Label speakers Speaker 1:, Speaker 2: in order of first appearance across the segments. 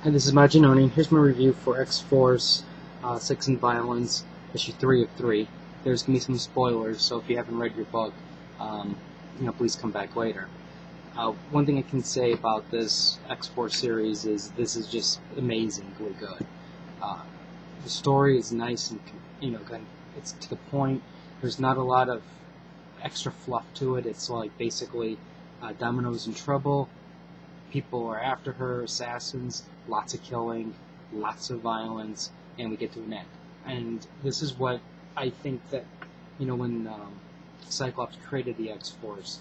Speaker 1: Hi, this is Maginoni, and here's my review for X-Force Sex and Violence, issue 3 of 3. There's going to be some spoilers, so if you haven't read your book, please come back later. One thing I can say about this X-Force series is this is just amazingly good. The story is nice and, good. It's to the point. There's not a lot of extra fluff to it. It's like basically Domino's in trouble. People are after her, assassins, lots of killing, lots of violence, and we get to an end. And this is what I think that, when Cyclops created the X-Force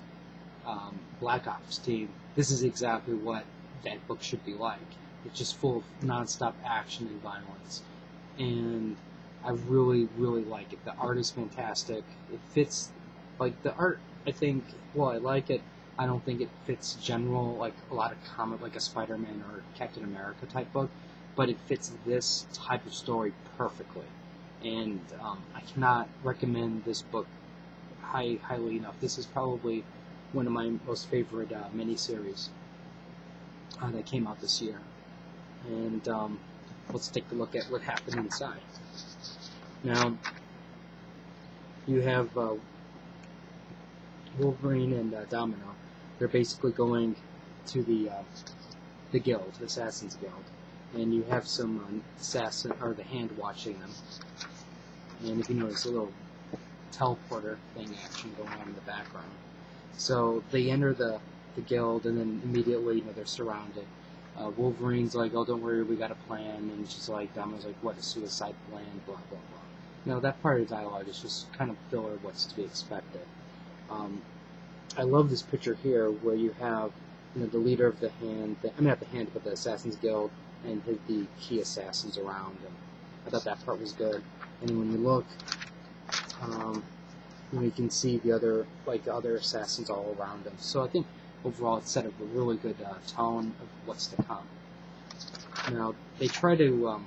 Speaker 1: Black Ops team, this is exactly what that book should be like. It's just full of non-stop action and violence. And I really, really like it. The art is fantastic. It fits, the art, I think, I like it. I don't think it fits general, like a lot of comic, like a Spider-Man or Captain America type book, but it fits this type of story perfectly. And I cannot recommend this book highly enough. This is probably one of my most favorite miniseries that came out this year. And let's take a look at what happened inside. Now, you have Wolverine and Domino. They're basically going to the guild, the Assassin's Guild, and you have some assassin or the hand watching them. And if you notice, a little teleporter thing action going on in the background. So they enter the guild, and then immediately, they're surrounded. Wolverine's like, "Oh, don't worry, we got a plan," and she's like, Domino's like, "What, a suicide plan?" Blah blah blah. That part of the dialogue is just kind of filler, what's to be expected. I love this picture here where you have the leader of the hand, not the hand, but the Assassin's Guild, and the key assassins around him. I thought that part was good. And when you look, you can see the other assassins all around him. So I think overall it set up a really good tone of what's to come. Now, they try to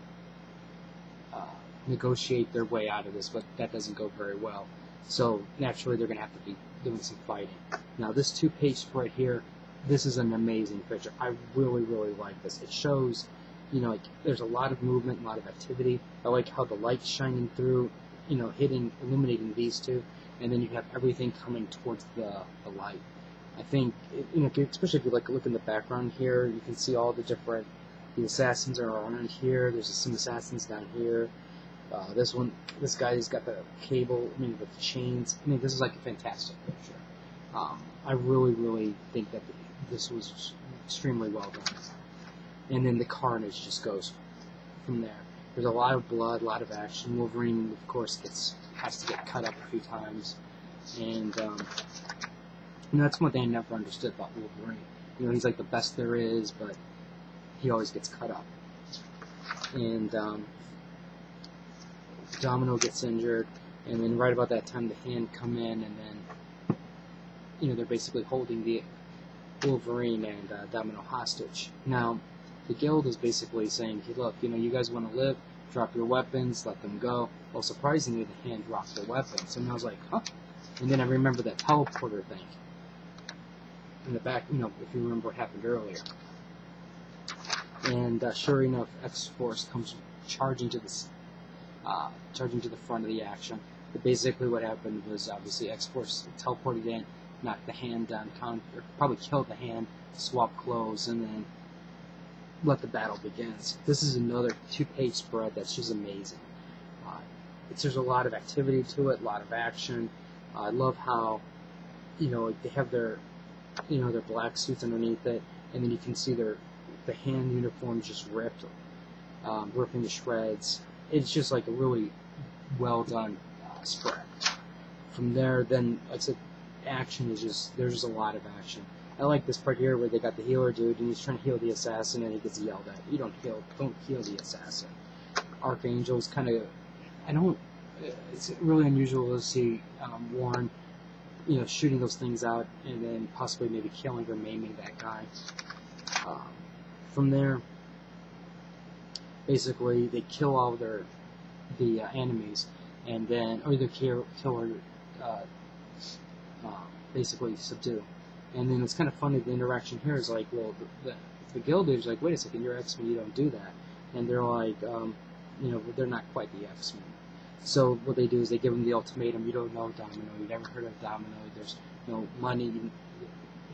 Speaker 1: negotiate their way out of this, but that doesn't go very well. So naturally they're going to have to be doing some fighting. Now this two-page spread here, this is an amazing picture. I really, really like this. It shows, there's a lot of movement, a lot of activity. I like how the light's shining through, illuminating these two, and then you have everything coming towards the light. I think, especially if you look in the background here, you can see all the assassins are around here. There's some assassins down here. This guy's got the cable, with the chains. This is like a fantastic picture. I really, really think that this was extremely well done. And then the carnage just goes from there. There's a lot of blood, a lot of action. Wolverine, of course, has to get cut up a few times. And that's one thing I never understood about Wolverine. He's like the best there is, but he always gets cut up. And Domino gets injured, and then right about that time the hand come in, and then they're basically holding the Wolverine and Domino hostage. Now the guild is basically saying, "Hey, look, you guys want to live? Drop your weapons, let them go." Well, surprisingly, the hand dropped their weapons, and I was like, "Huh?" And then I remember that teleporter thing in the back. If you remember what happened earlier. And sure enough, X-Force comes charging to the front of the action. But basically what happened was obviously X-Force teleported in, knocked the hand down, or probably killed the hand, swapped clothes, and then let the battle begin. This is another two-page spread that's just amazing. There's a lot of activity to it, a lot of action. I love how, they have their black suits underneath it, and then you can see the hand uniforms just ripped, ripping to shreds. It's just like a really well done spread. From there, then, like I said, action is there's just a lot of action. I like this part here where they got the healer dude, and he's trying to heal the assassin, and he gets yelled at. You don't heal the assassin. Archangel's kind of, it's really unusual to see Warren, shooting those things out, and then possibly maybe killing or maiming that guy. From there, basically, they kill all the enemies, and then either kill or basically subdue. And then it's kind of funny. The interaction here is like, well, the the guild is like, wait a second, you're X-Men, you don't do that. And they're like, they're not quite the X-Men. So what they do is they give them the ultimatum: you don't know Domino, you've never heard of Domino, there's no money,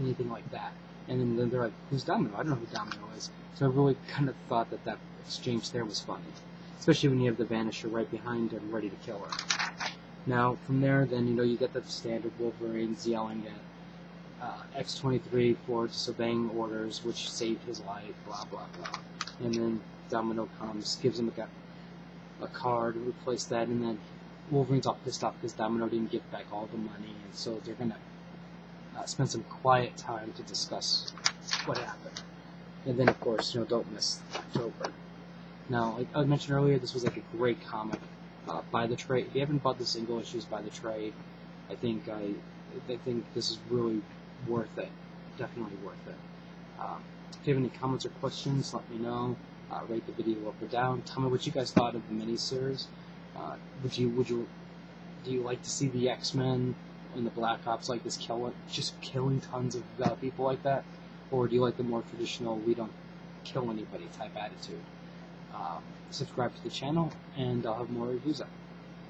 Speaker 1: anything like that. And then they're like, who's Domino? I don't know who Domino is. So I really kind of thought that exchange there was funny, especially when you have the Vanisher right behind him, ready to kill her. Now, from there, then, you get the standard Wolverine's yelling at X-23 for disobeying orders, which saved his life, blah, blah, blah. And then Domino comes, gives him a card, replace that, and then Wolverine's all pissed off because Domino didn't give back all the money, and so they're going to spend some quiet time to discuss what happened. And then, of course, don't miss October. Now, like I mentioned earlier, this was like a great comic. By the trade. If you haven't bought the single issues by the trade, I think this is really worth it. Definitely worth it. If you have any comments or questions, let me know. Rate the video up or down. Tell me what you guys thought of the miniseries. Do you like to see the X-Men and the Black Ops like this killing tons of people like that, or do you like the more traditional we don't kill anybody type attitude? Subscribe to the channel, and I'll have more reviews up.